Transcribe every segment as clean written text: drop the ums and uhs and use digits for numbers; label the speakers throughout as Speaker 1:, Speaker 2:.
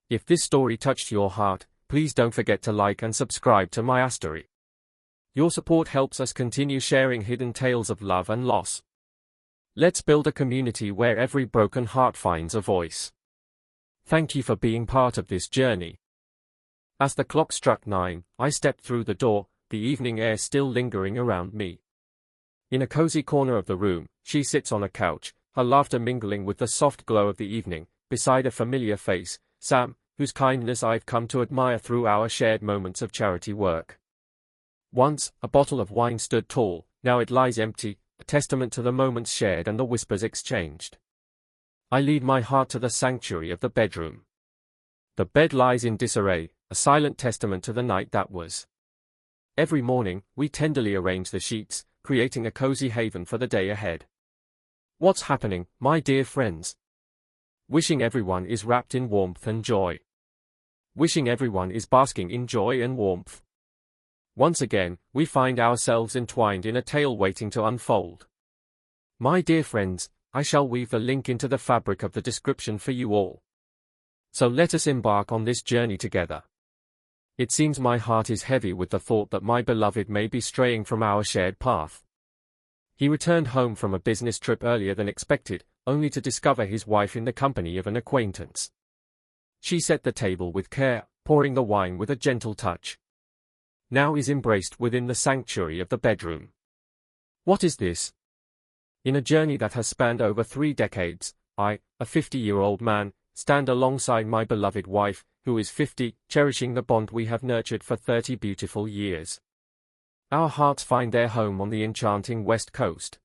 Speaker 1: If this story touched your heart, please don't forget to like and subscribe to my story. Your support helps us continue sharing hidden tales of love and loss. Let's build a community where every broken heart finds a voice. Thank you for being part of this journey. As the clock struck 9, I stepped through the door, the evening air still lingering around me. In a cozy corner of the room, she sits on a couch, her laughter mingling with the soft glow of the evening, beside a familiar face, Sam, whose kindness I've come to admire through our shared moments of charity work. Once, a bottle of wine stood tall, now it lies empty, a testament to the moments shared and the whispers exchanged. I lead my heart to the sanctuary of the bedroom. The bed lies in disarray, a silent testament to the night that was. Every morning, we tenderly arrange the sheets, creating a cozy haven for the day ahead. What's happening, my dear friends? Wishing everyone is wrapped in warmth and joy. Wishing everyone is basking in joy and warmth. Once again, we find ourselves entwined in a tale waiting to unfold. My dear friends, I shall weave the link into the fabric of the description for you all. So let us embark on this journey together. It seems my heart is heavy with the thought that my beloved may be straying from our shared path. He returned home from a business trip earlier than expected, only to discover his wife in the company of an acquaintance. She set the table with care, pouring the wine with a gentle touch. Now is embraced within the sanctuary of the bedroom. What is this? In a journey that has spanned over 3 decades, I, a 50-year-old man, stand alongside my beloved wife, who is 50, cherishing the bond we have nurtured for 30 beautiful years. Our hearts find their home on the enchanting West Coast.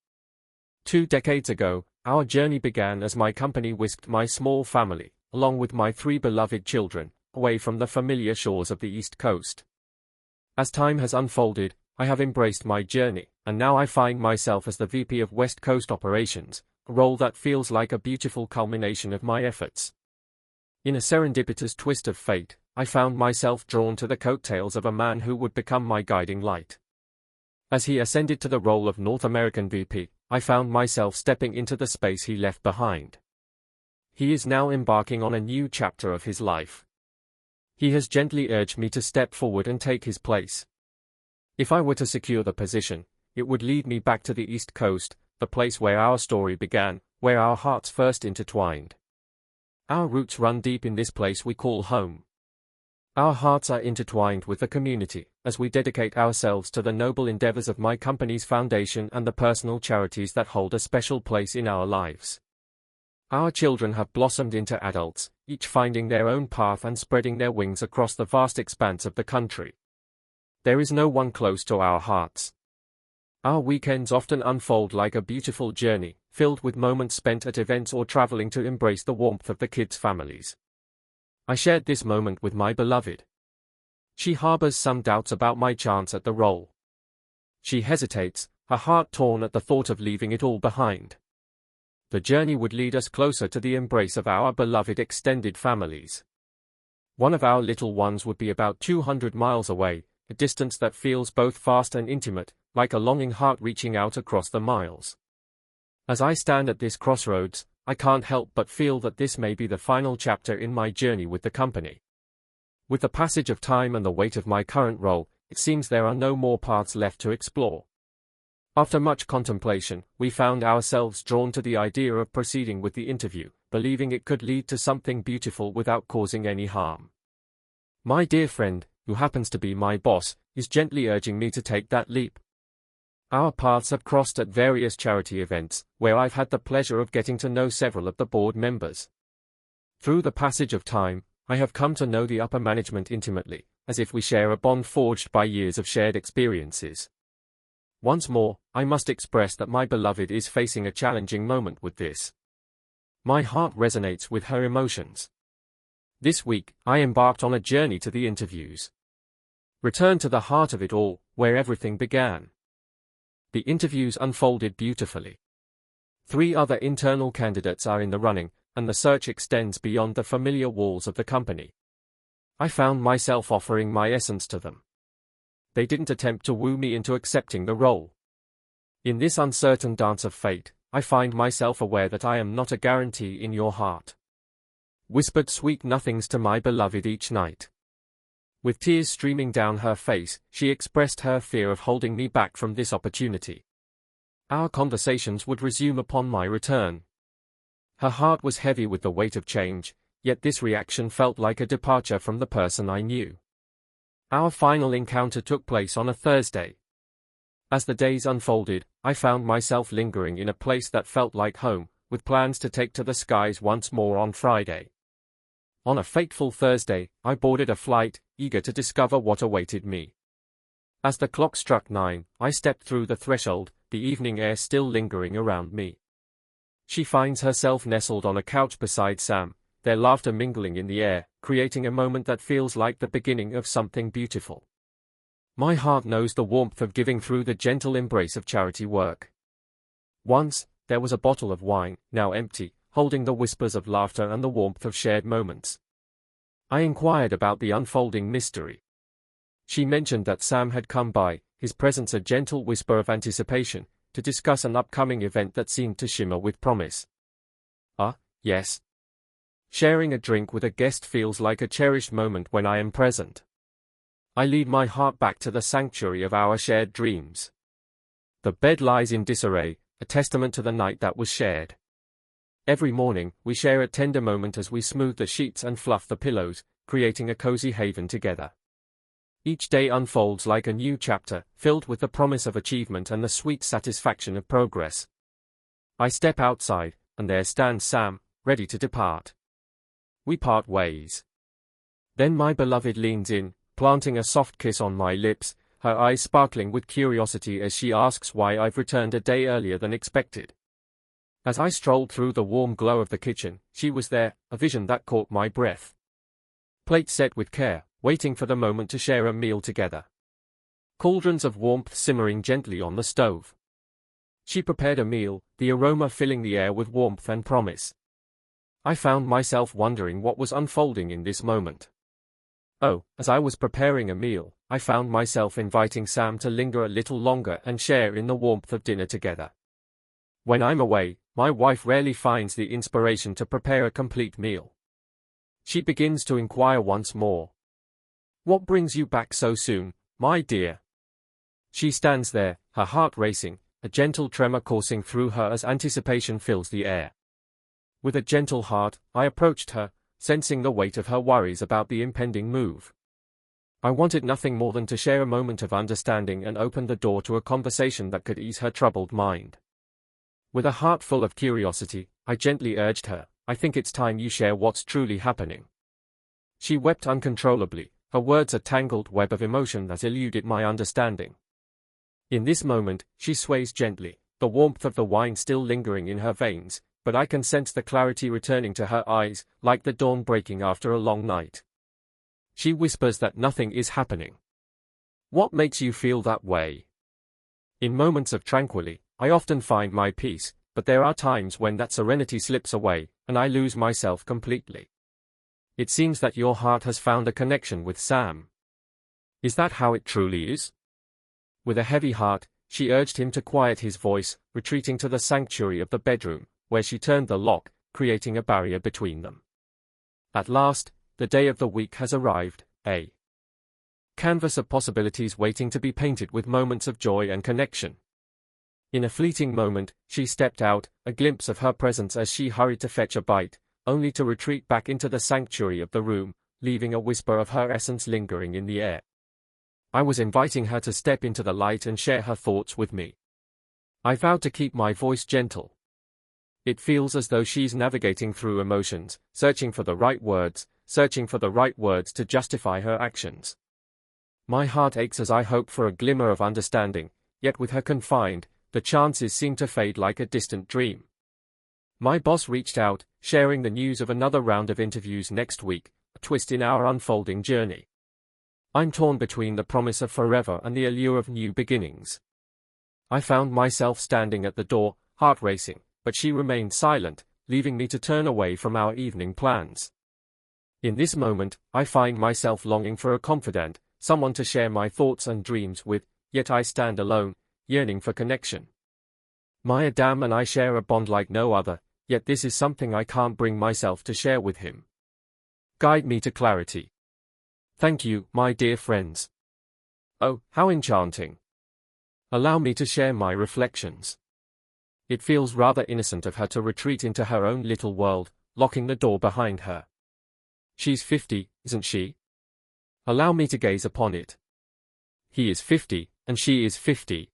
Speaker 1: 2 decades ago, our journey began as my company whisked my small family, along with my 3 beloved children, away from the familiar shores of the East Coast. As time has unfolded, I have embraced my journey, and now I find myself as the VP of West Coast Operations, a role that feels like a beautiful culmination of my efforts. In a serendipitous twist of fate, I found myself drawn to the coattails of a man who would become my guiding light. As he ascended to the role of North American VP, I found myself stepping into the space he left behind. He is now embarking on a new chapter of his life. He has gently urged me to step forward and take his place. If I were to secure the position, it would lead me back to the East Coast, the place where our story began, where our hearts first intertwined. Our roots run deep in this place we call home. Our hearts are intertwined with the community, as we dedicate ourselves to the noble endeavors of my company's foundation and the personal charities that hold a special place in our lives. Our children have blossomed into adults, each finding their own path and spreading their wings across the vast expanse of the country. There is no one close to our hearts. Our weekends often unfold like a beautiful journey, filled with moments spent at events or traveling to embrace the warmth of the kids' families. I shared this moment with my beloved. She harbors some doubts about my chance at the role. She hesitates, her heart torn at the thought of leaving it all behind. The journey would lead us closer to the embrace of our beloved extended families. One of our little ones would be about 200 miles away, a distance that feels both vast and intimate, like a longing heart reaching out across the miles. As I stand at this crossroads, I can't help but feel that this may be the final chapter in my journey with the company. With the passage of time and the weight of my current role, it seems there are no more paths left to explore. After much contemplation, we found ourselves drawn to the idea of proceeding with the interview, believing it could lead to something beautiful without causing any harm. My dear friend, who happens to be my boss, is gently urging me to take that leap. Our paths have crossed at various charity events, where I've had the pleasure of getting to know several of the board members. Through the passage of time, I have come to know the upper management intimately, as if we share a bond forged by years of shared experiences. Once more, I must express that my beloved is facing a challenging moment with this. My heart resonates with her emotions. This week, I embarked on a journey to the interviews. Return to the heart of it all, where everything began. The interviews unfolded beautifully. 3 other internal candidates are in the running, and the search extends beyond the familiar walls of the company. I found myself offering my essence to them. They didn't attempt to woo me into accepting the role. In this uncertain dance of fate, I find myself aware that I am not a guarantee in your heart. whispered sweet nothings to my beloved each night. With tears streaming down her face, she expressed her fear of holding me back from this opportunity. Our conversations would resume upon my return. Her heart was heavy with the weight of change, yet this reaction felt like a departure from the person I knew. Our final encounter took place on a Thursday. As the days unfolded, I found myself lingering in a place that felt like home, with plans to take to the skies once more on Friday. On a fateful Thursday, I boarded a flight, eager to discover what awaited me. As the clock struck 9, I stepped through the threshold, the evening air still lingering around me. She finds herself nestled on a couch beside Sam, their laughter mingling in the air, creating a moment that feels like the beginning of something beautiful. My heart knows the warmth of giving through the gentle embrace of charity work. Once, there was a bottle of wine, now empty, holding the whispers of laughter and the warmth of shared moments. I inquired about the unfolding mystery. She mentioned that Sam had come by, his presence a gentle whisper of anticipation, to discuss an upcoming event that seemed to shimmer with promise. Yes. Sharing a drink with a guest feels like a cherished moment when I am present. I lead my heart back to the sanctuary of our shared dreams. The bed lies in disarray, a testament to the night that was shared. Every morning, we share a tender moment as we smooth the sheets and fluff the pillows, creating a cozy haven together. Each day unfolds like a new chapter, filled with the promise of achievement and the sweet satisfaction of progress. I step outside, and there stands Sam, ready to depart. We part ways. Then my beloved leans in, planting a soft kiss on my lips, her eyes sparkling with curiosity as she asks why I've returned a day earlier than expected. As I strolled through the warm glow of the kitchen, she was there, a vision that caught my breath. Plates set with care, waiting for the moment to share a meal together. Cauldrons of warmth simmering gently on the stove. She prepared a meal, the aroma filling the air with warmth and promise. I found myself wondering what was unfolding in this moment. As I was preparing a meal, I found myself inviting Sam to linger a little longer and share in the warmth of dinner together. When I'm away, my wife rarely finds the inspiration to prepare a complete meal. She begins to inquire once more. "What brings you back so soon, my dear?" She stands there, her heart racing, a gentle tremor coursing through her as anticipation fills the air. With a gentle heart, I approached her, sensing the weight of her worries about the impending move. I wanted nothing more than to share a moment of understanding and open the door to a conversation that could ease her troubled mind. With a heart full of curiosity, I gently urged her, "I think it's time you share what's truly happening." She wept uncontrollably, her words a tangled web of emotion that eluded my understanding. In this moment, she sways gently, the warmth of the wine still lingering in her veins, but I can sense the clarity returning to her eyes, like the dawn breaking after a long night. She whispers that nothing is happening. "What makes you feel that way?" In moments of tranquility, I often find my peace, but there are times when that serenity slips away, and I lose myself completely. "It seems that your heart has found a connection with Sam. Is that how it truly is?" With a heavy heart, she urged him to quiet his voice, retreating to the sanctuary of the bedroom, where she turned the lock, creating a barrier between them. At last, the day of the week has arrived, a canvas of possibilities waiting to be painted with moments of joy and connection. In a fleeting moment, she stepped out, a glimpse of her presence as she hurried to fetch a bite, only to retreat back into the sanctuary of the room, leaving a whisper of her essence lingering in the air. I was inviting her to step into the light and share her thoughts with me. I vowed to keep my voice gentle. It feels as though she's navigating through emotions, searching for the right words to justify her actions. My heart aches as I hope for a glimmer of understanding, yet with her confined, the chances seem to fade like a distant dream. My boss reached out, sharing the news of another round of interviews next week, a twist in our unfolding journey. I'm torn between the promise of forever and the allure of new beginnings. I found myself standing at the door, heart racing, but she remained silent, leaving me to turn away from our evening plans. In this moment, I find myself longing for a confidant, someone to share my thoughts and dreams with, yet I stand alone, yearning for connection. My Adam and I share a bond like no other, yet this is something I can't bring myself to share with him. Guide me to clarity. Thank you, my dear friends. Oh, how enchanting. Allow me to share my reflections. It feels rather innocent of her to retreat into her own little world, locking the door behind her. She's 50, isn't she? Allow me to gaze upon it. He is 50, and she is 50.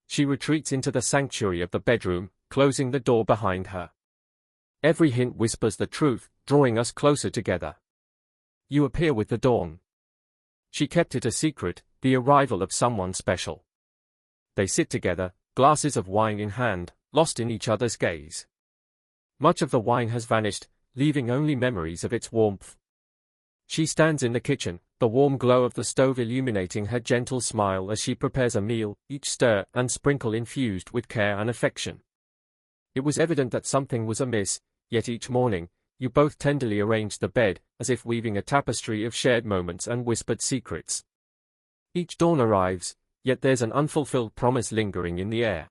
Speaker 1: She retreats into the sanctuary of the bedroom, closing the door behind her. Every hint whispers the truth, drawing us closer together. You appear with the dawn. She kept it a secret, the arrival of someone special. They sit together, glasses of wine in hand, lost in each other's gaze. Much of the wine has vanished, leaving only memories of its warmth. She stands in the kitchen, the warm glow of the stove illuminating her gentle smile as she prepares a meal, each stir and sprinkle infused with care and affection. It was evident that something was amiss, yet each morning, you both tenderly arranged the bed, as if weaving a tapestry of shared moments and whispered secrets. Each dawn arrives, yet there's an unfulfilled promise lingering in the air.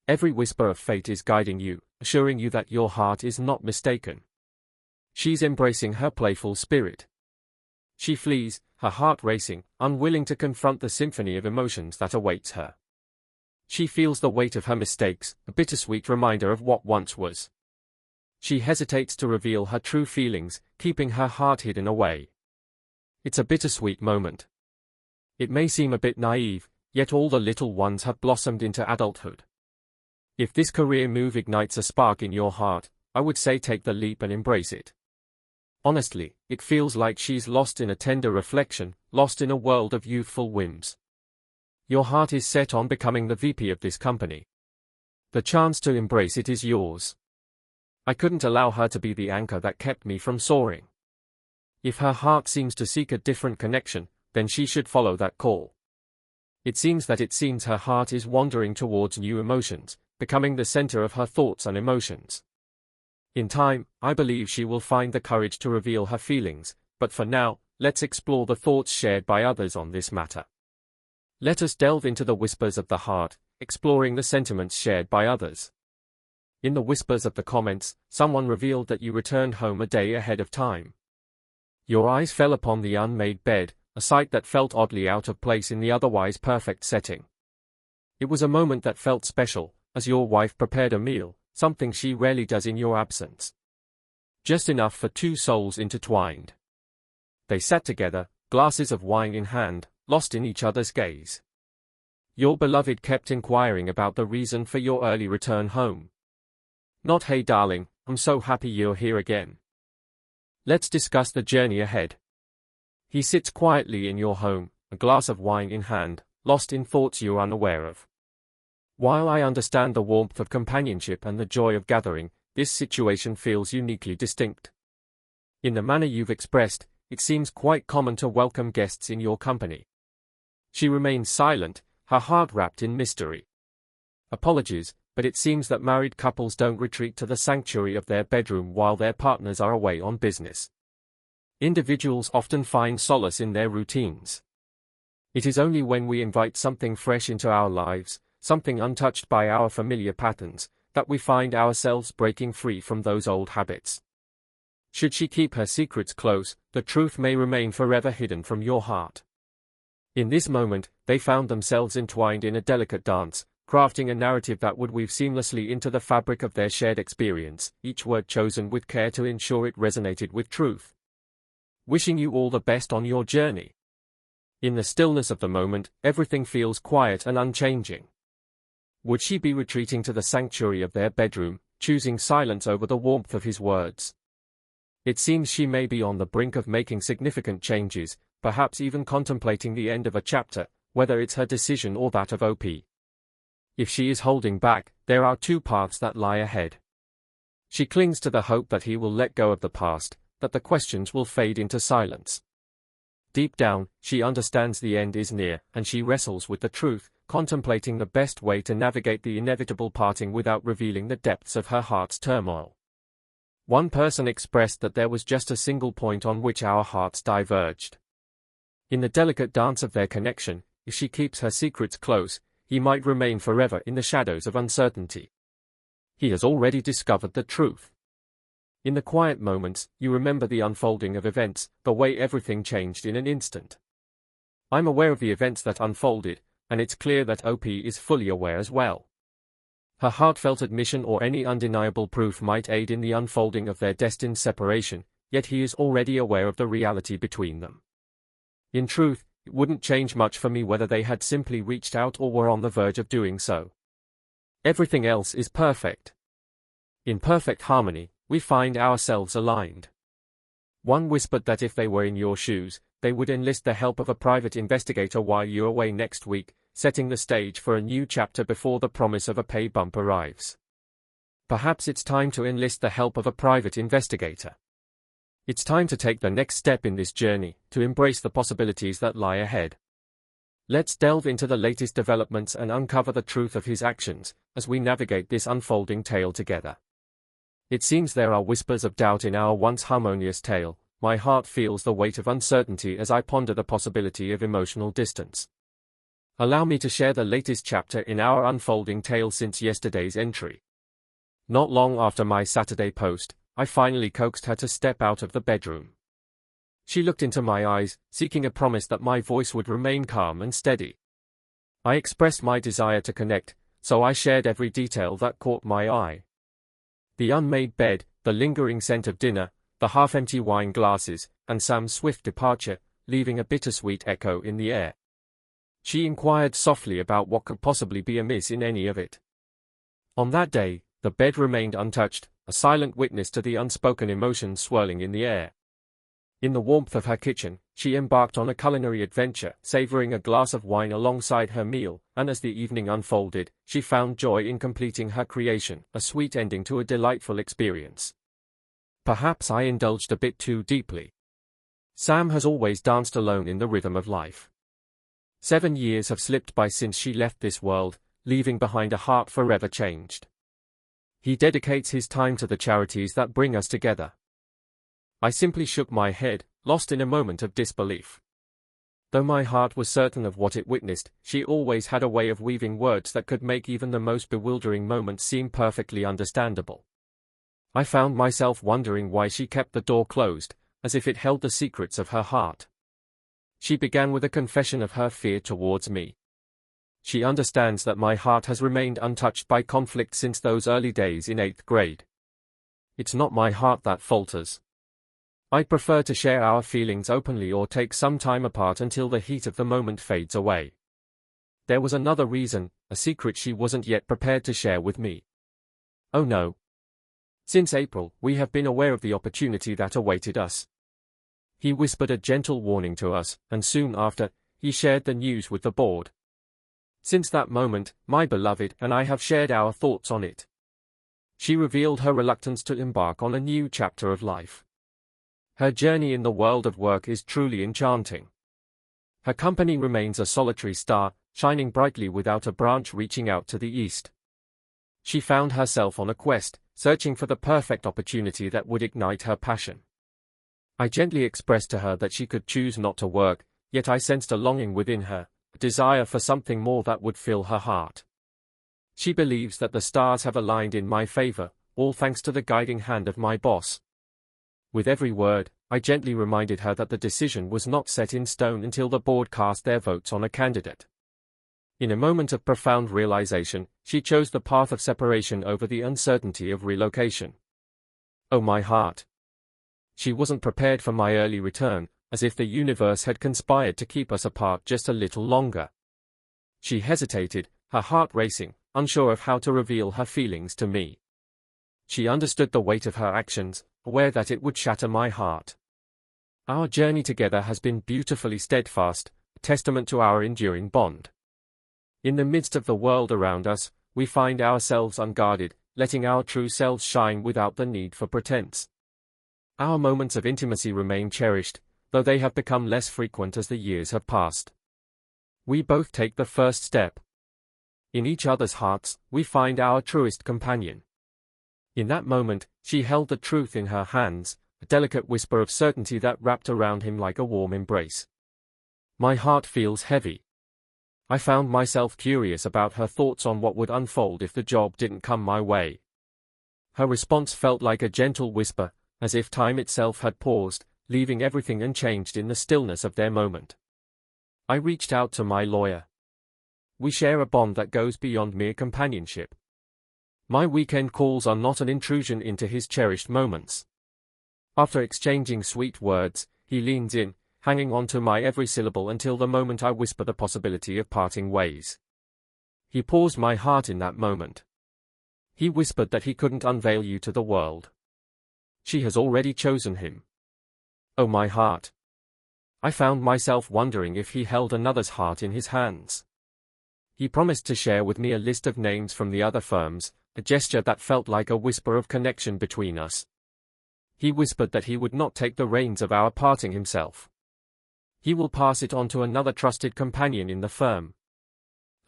Speaker 1: Every whisper of fate is guiding you, assuring you that your heart is not mistaken. She's embracing her playful spirit. She flees, her heart racing, unwilling to confront the symphony of emotions that awaits her. She feels the weight of her mistakes, a bittersweet reminder of what once was. She hesitates to reveal her true feelings, keeping her heart hidden away. It's a bittersweet moment. It may seem a bit naive, yet all the little ones have blossomed into adulthood. If this career move ignites a spark in your heart, I would say take the leap and embrace it. Honestly, it feels like she's lost in a tender reflection, lost in a world of youthful whims. Your heart is set on becoming the VP of this company. The chance to embrace it is yours. I couldn't allow her to be the anchor that kept me from soaring. If her heart seems to seek a different connection, then she should follow that call. It seems her heart is wandering towards new emotions, becoming the center of her thoughts and emotions. In time, I believe she will find the courage to reveal her feelings, but for now, let's explore the thoughts shared by others on this matter. Let us delve into the whispers of the heart, exploring the sentiments shared by others. In the whispers of the comments, someone revealed that you returned home a day ahead of time. Your eyes fell upon the unmade bed, a sight that felt oddly out of place in the otherwise perfect setting. It was a moment that felt special, as your wife prepared a meal, something she rarely does in your absence. Just enough for two souls intertwined. They sat together, glasses of wine in hand, lost in each other's gaze. Your beloved kept inquiring about the reason for your early return home. Not "Hey darling, I'm so happy you're here again. Let's discuss the journey ahead." He sits quietly in your home, a glass of wine in hand, lost in thoughts you're unaware of. While I understand the warmth of companionship and the joy of gathering, this situation feels uniquely distinct. In the manner you've expressed, it seems quite common to welcome guests in your company. She remains silent, her heart wrapped in mystery. Apologies, but it seems that married couples don't retreat to the sanctuary of their bedroom while their partners are away on business. Individuals often find solace in their routines. It is only when we invite something fresh into our lives, something untouched by our familiar patterns, that we find ourselves breaking free from those old habits. Should she keep her secrets close, the truth may remain forever hidden from your heart. In this moment, they found themselves entwined in a delicate dance, crafting a narrative that would weave seamlessly into the fabric of their shared experience, each word chosen with care to ensure it resonated with truth. Wishing you all the best on your journey. In the stillness of the moment, everything feels quiet and unchanging. Would she be retreating to the sanctuary of their bedroom, choosing silence over the warmth of his words? It seems she may be on the brink of making significant changes, perhaps even contemplating the end of a chapter, whether it's her decision or that of OP. If she is holding back, there are two paths that lie ahead. She clings to the hope that he will let go of the past, that the questions will fade into silence. Deep down, she understands the end is near, and she wrestles with the truth, contemplating the best way to navigate the inevitable parting without revealing the depths of her heart's turmoil. One person expressed that there was just a single point on which our hearts diverged. In the delicate dance of their connection, if she keeps her secrets close, he might remain forever in the shadows of uncertainty. He has already discovered the truth. In the quiet moments, you remember the unfolding of events, the way everything changed in an instant. I'm aware of the events that unfolded, and it's clear that OP is fully aware as well. Her heartfelt admission or any undeniable proof might aid in the unfolding of their destined separation, yet he is already aware of the reality between them. In truth, it wouldn't change much for me whether they had simply reached out or were on the verge of doing so. Everything else is perfect. In perfect harmony, we find ourselves aligned. One whispered that if they were in your shoes, they would enlist the help of a private investigator while you're away next week, setting the stage for a new chapter before the promise of a pay bump arrives. Perhaps it's time to enlist the help of a private investigator. It's time to take the next step in this journey, to embrace the possibilities that lie ahead. Let's delve into the latest developments and uncover the truth of his actions, as we navigate this unfolding tale together. It seems there are whispers of doubt in our once harmonious tale. My heart feels the weight of uncertainty as I ponder the possibility of emotional distance. Allow me to share the latest chapter in our unfolding tale since yesterday's entry. Not long after my Saturday post, I finally coaxed her to step out of the bedroom. She looked into my eyes, seeking a promise that my voice would remain calm and steady. I expressed my desire to connect, so I shared every detail that caught my eye. The unmade bed, the lingering scent of dinner, the half-empty wine glasses, and Sam's swift departure, leaving a bittersweet echo in the air. She inquired softly about what could possibly be amiss in any of it. On that day, the bed remained untouched, a silent witness to the unspoken emotions swirling in the air. In the warmth of her kitchen, she embarked on a culinary adventure, savoring a glass of wine alongside her meal, and as the evening unfolded, she found joy in completing her creation, a sweet ending to a delightful experience. Perhaps I indulged a bit too deeply. Sam has always danced alone in the rhythm of life. 7 years have slipped by since she left this world, leaving behind a heart forever changed. He dedicates his time to the charities that bring us together. I simply shook my head, lost in a moment of disbelief. Though my heart was certain of what it witnessed, she always had a way of weaving words that could make even the most bewildering moments seem perfectly understandable. I found myself wondering why she kept the door closed, as if it held the secrets of her heart. She began with a confession of her fear towards me. She understands that my heart has remained untouched by conflict since those early days in 8th grade. It's not my heart that falters. I'd prefer to share our feelings openly or take some time apart until the heat of the moment fades away. There was another reason, a secret she wasn't yet prepared to share with me. Oh no. Since April, we have been aware of the opportunity that awaited us. He whispered a gentle warning to us, and soon after, he shared the news with the board. Since that moment, my beloved and I have shared our thoughts on it. She revealed her reluctance to embark on a new chapter of life. Her journey in the world of work is truly enchanting. Her company remains a solitary star, shining brightly without a branch reaching out to the east. She found herself on a quest, searching for the perfect opportunity that would ignite her passion. I gently expressed to her that she could choose not to work, yet I sensed a longing within her, a desire for something more that would fill her heart. She believes that the stars have aligned in my favor, all thanks to the guiding hand of my boss. With every word, I gently reminded her that the decision was not set in stone until the board cast their votes on a candidate. In a moment of profound realization, she chose the path of separation over the uncertainty of relocation. Oh my heart! She wasn't prepared for my early return, as if the universe had conspired to keep us apart just a little longer. She hesitated, her heart racing, unsure of how to reveal her feelings to me. She understood the weight of her actions, aware that it would shatter my heart. Our journey together has been beautifully steadfast, a testament to our enduring bond. In the midst of the world around us, we find ourselves unguarded, letting our true selves shine without the need for pretense. Our moments of intimacy remain cherished, though they have become less frequent as the years have passed. We both take the first step. In each other's hearts, we find our truest companion. In that moment, she held the truth in her hands, a delicate whisper of certainty that wrapped around him like a warm embrace. My heart feels heavy. I found myself curious about her thoughts on what would unfold if the job didn't come my way. Her response felt like a gentle whisper, as if time itself had paused, leaving everything unchanged in the stillness of their moment. I reached out to my lawyer. We share a bond that goes beyond mere companionship. My weekend calls are not an intrusion into his cherished moments. After exchanging sweet words, he leans in, hanging on to my every syllable until the moment I whisper the possibility of parting ways. He paused my heart in that moment. He whispered that he couldn't unveil you to the world. She has already chosen him. Oh, my heart. I found myself wondering if he held another's heart in his hands. He promised to share with me a list of names from the other firms, a gesture that felt like a whisper of connection between us. He whispered that he would not take the reins of our parting himself. He will pass it on to another trusted companion in the firm.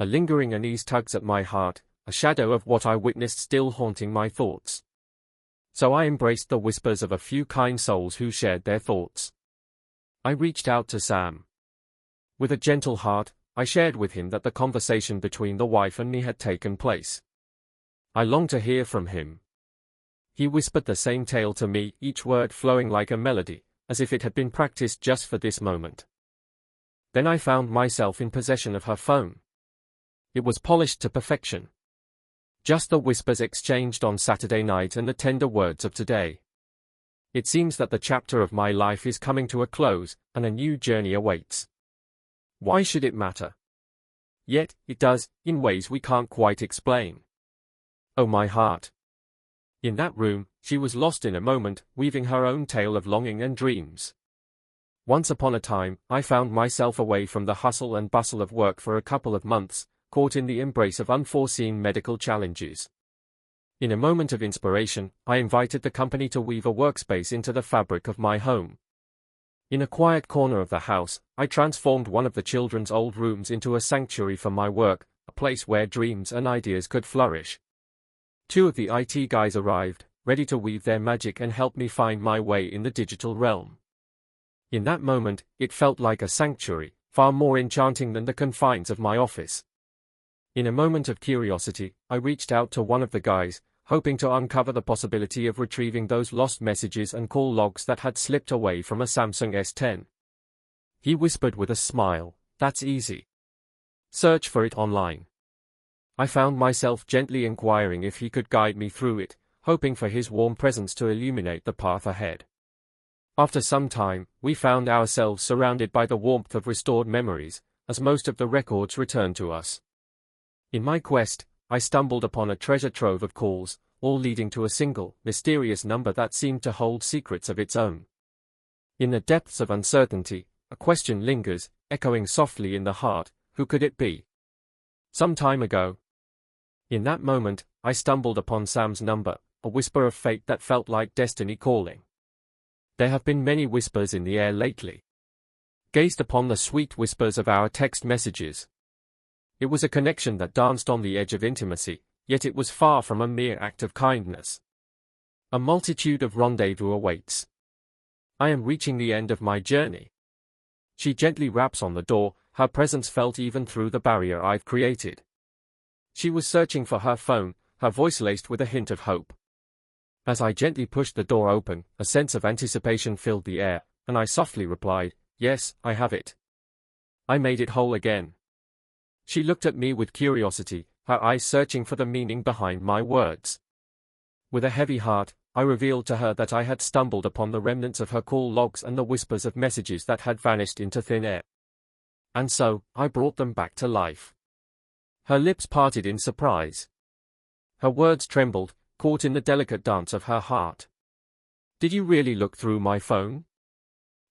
Speaker 1: A lingering unease tugs at my heart, a shadow of what I witnessed still haunting my thoughts. So I embraced the whispers of a few kind souls who shared their thoughts. I reached out to Sam. With a gentle heart, I shared with him that the conversation between the wife and me had taken place. I longed to hear from him. He whispered the same tale to me, each word flowing like a melody, as if it had been practiced just for this moment. Then I found myself in possession of her phone. It was polished to perfection. Just the whispers exchanged on Saturday night and the tender words of today. It seems that the chapter of my life is coming to a close, and a new journey awaits. Why should it matter? Yet, it does, in ways we can't quite explain. Oh, my heart. In that room, she was lost in a moment, weaving her own tale of longing and dreams. Once upon a time, I found myself away from the hustle and bustle of work for a couple of months, caught in the embrace of unforeseen medical challenges. In a moment of inspiration, I invited the company to weave a workspace into the fabric of my home. In a quiet corner of the house, I transformed one of the children's old rooms into a sanctuary for my work, a place where dreams and ideas could flourish. 2 of the IT guys arrived, ready to weave their magic and help me find my way in the digital realm. In that moment, it felt like a sanctuary, far more enchanting than the confines of my office. In a moment of curiosity, I reached out to one of the guys, hoping to uncover the possibility of retrieving those lost messages and call logs that had slipped away from a Samsung S10. He whispered with a smile, "That's easy. Search for it online." I found myself gently inquiring if he could guide me through it, hoping for his warm presence to illuminate the path ahead. After some time, we found ourselves surrounded by the warmth of restored memories, as most of the records returned to us. In my quest, I stumbled upon a treasure trove of calls, all leading to a single, mysterious number that seemed to hold secrets of its own. In the depths of uncertainty, a question lingers, echoing softly in the heart: who could it be? Some time ago. In that moment, I stumbled upon Sam's number, a whisper of fate that felt like destiny calling. There have been many whispers in the air lately. Gazed upon the sweet whispers of our text messages. It was a connection that danced on the edge of intimacy, yet it was far from a mere act of kindness. A multitude of rendezvous awaits. I am reaching the end of my journey. She gently raps on the door, her presence felt even through the barrier I've created. She was searching for her phone, her voice laced with a hint of hope. As I gently pushed the door open, a sense of anticipation filled the air, and I softly replied, "Yes, I have it. I made it whole again." She looked at me with curiosity, her eyes searching for the meaning behind my words. With a heavy heart, I revealed to her that I had stumbled upon the remnants of her call logs and the whispers of messages that had vanished into thin air. And so, I brought them back to life. Her lips parted in surprise. Her words trembled, caught in the delicate dance of her heart. "Did you really look through my phone?"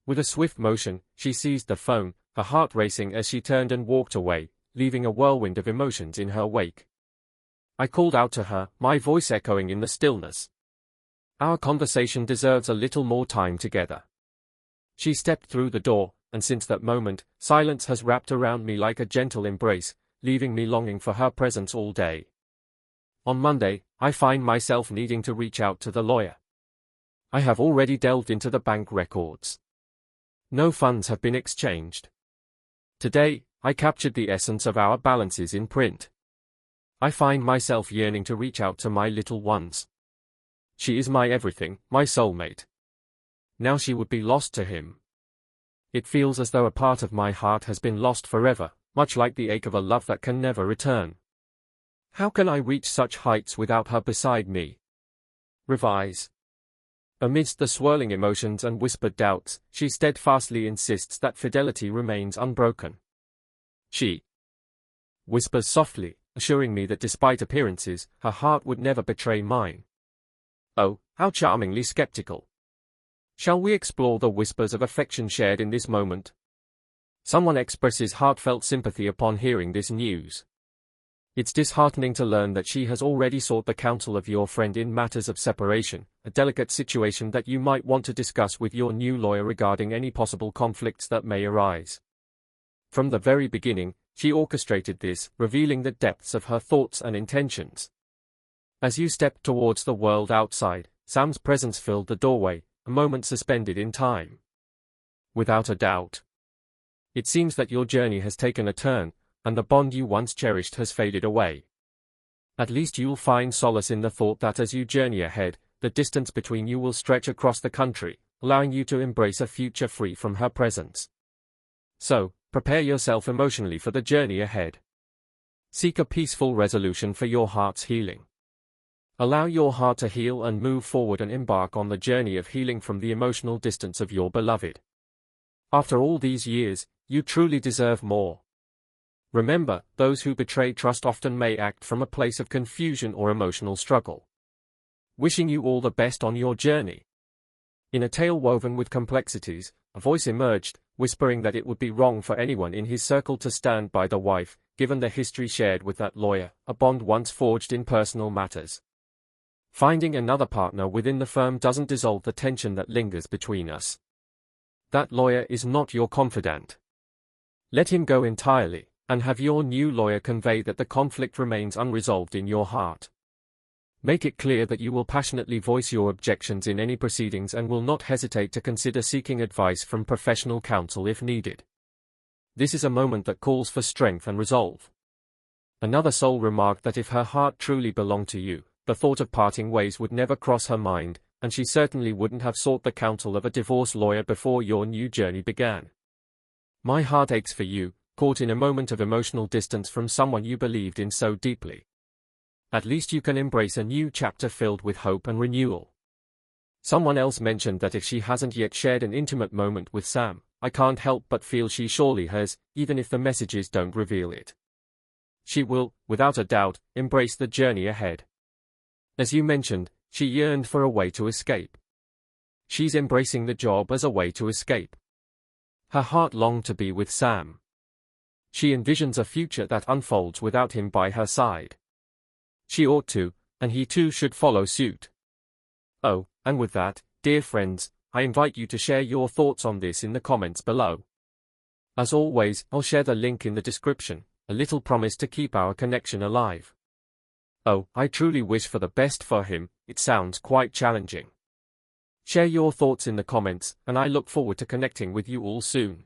Speaker 1: With a swift motion, she seized the phone, her heart racing as she turned and walked away, leaving a whirlwind of emotions in her wake. I called out to her, my voice echoing in the stillness. "Our conversation deserves a little more time together." She stepped through the door, and since that moment, silence has wrapped around me like a gentle embrace, leaving me longing for her presence all day. On Monday, I find myself needing to reach out to the lawyer. I have already delved into the bank records. No funds have been exchanged. Today, I captured the essence of our balances in print. I find myself yearning to reach out to my little ones. She is my everything, my soulmate. Now she would be lost to him. It feels as though a part of my heart has been lost forever, much like the ache of a love that can never return. How can I reach such heights without her beside me? Revise. Amidst the swirling emotions and whispered doubts, she steadfastly insists that fidelity remains unbroken. She whispers softly, assuring me that despite appearances, her heart would never betray mine. Oh, how charmingly skeptical. Shall we explore the whispers of affection shared in this moment? Someone expresses heartfelt sympathy upon hearing this news. It's disheartening to learn that she has already sought the counsel of your friend in matters of separation, a delicate situation that you might want to discuss with your new lawyer regarding any possible conflicts that may arise. From the very beginning, she orchestrated this, revealing the depths of her thoughts and intentions. As you stepped towards the world outside, Sam's presence filled the doorway, a moment suspended in time. Without a doubt. It seems that your journey has taken a turn, and the bond you once cherished has faded away. At least you'll find solace in the thought that as you journey ahead, the distance between you will stretch across the country, allowing you to embrace a future free from her presence. So, prepare yourself emotionally for the journey ahead. Seek a peaceful resolution for your heart's healing. Allow your heart to heal and move forward and embark on the journey of healing from the emotional distance of your beloved. After all these years, you truly deserve more. Remember, those who betray trust often may act from a place of confusion or emotional struggle. Wishing you all the best on your journey. In a tale woven with complexities, a voice emerged, whispering that it would be wrong for anyone in his circle to stand by the wife, given the history shared with that lawyer, a bond once forged in personal matters. Finding another partner within the firm doesn't dissolve the tension that lingers between us. That lawyer is not your confidant. Let him go entirely, and have your new lawyer convey that the conflict remains unresolved in your heart. Make it clear that you will passionately voice your objections in any proceedings and will not hesitate to consider seeking advice from professional counsel if needed. This is a moment that calls for strength and resolve. Another soul remarked that if her heart truly belonged to you, the thought of parting ways would never cross her mind, and she certainly wouldn't have sought the counsel of a divorce lawyer before your new journey began. My heart aches for you, caught in a moment of emotional distance from someone you believed in so deeply. At least you can embrace a new chapter filled with hope and renewal. Someone else mentioned that if she hasn't yet shared an intimate moment with Sam, I can't help but feel she surely has, even if the messages don't reveal it. She will, without a doubt, embrace the journey ahead. As you mentioned, she yearned for a way to escape. She's embracing the job as a way to escape. Her heart longed to be with Sam. She envisions a future that unfolds without him by her side. She ought to, and he too should follow suit. Oh, and with that, dear friends, I invite you to share your thoughts on this in the comments below. As always, I'll share the link in the description, a little promise to keep our connection alive. Oh, I truly wish for the best for him, it sounds quite challenging. Share your thoughts in the comments, and I look forward to connecting with you all soon.